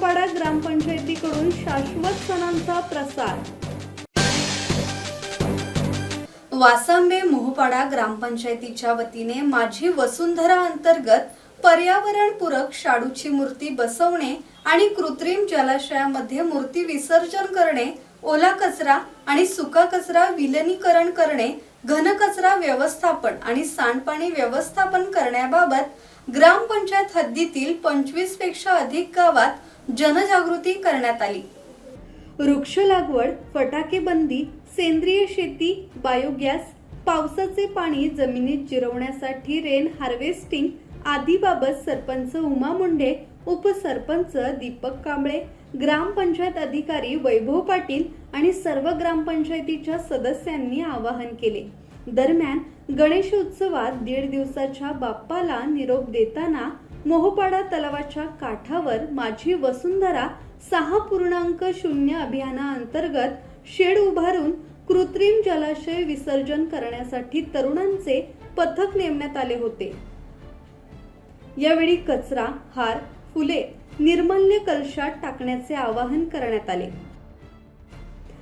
मोहपाडा ग्रामपंचायतीकडून शाश्वत सणांचा प्रसार। वासंबे मोहपाडा ग्रामपंचायतीच्या वतीने माझी वसुंधरा अंतर्गत पर्यावरणपूरक शाडूची मूर्ती बसवणे आणि कृत्रिम जलाशयामध्ये मूर्ती विसर्जन करणे, ओला कचरा आणि सुका कचरा विलनीकरण करणे, घन कचरा व्यवस्थापन आणि सांडपाणी व्यवस्थापन करण्याबाबत ग्रामपंचायत हद्दीतील 25 पेक्षा अधिक गावात जनजागृती करण्यात आली। वृक्ष लागवड, फटाके बंदी, सेंद्रिय शेती, बायोगॅस, पावसाचे पाणी जमिनीत जिरवण्यासाठी रेन हार्वेस्टिंग आदी बाबत सरपंच उमा मुंडे, उपसरपंच दीपक कांबळे, ग्रामपंचायत अधिकारी वैभव पाटील आणि सर्व ग्रामपंचायतीच्या सदस्यांनी आवाहन केले। दरम्यान गणेश उत्सवात 1.5 दिवसाच्या बाप्पाला निरोप देताना मोहपाडा तलावाच्या काठावर माझी वसुंधरा 6.0 अभियानाअंतर्गत शेड उभारून कृत्रिम जलाशय विसर्जन करण्यासाठी तरुणांचे पथक नेमण्यात आले होते। यावेळी कचरा, हार, फुले निर्मल्य कलशात टाकण्याचे आवाहन करण्यात आले।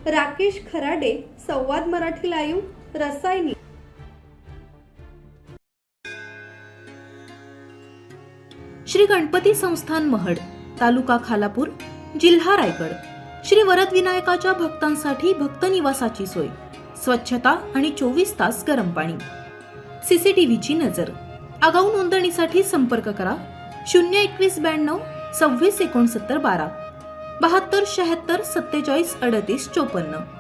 राकेश खराडे, संवाद मराठी लाईव्ह, रसायनी। श्री गणपती संस्थान महड, तालुका खालापूर, जिल्हा रायगड। श्री वरद विनायकाच्या भक्तांसाठी भक्त निवासाची सोय, स्वच्छता आणि 24 तास गरम पाणी, सीसीटीव्हीची नजर। आगाऊ नोंदणीसाठी संपर्क करा 02192 26 69 12 72 76 47 38 54।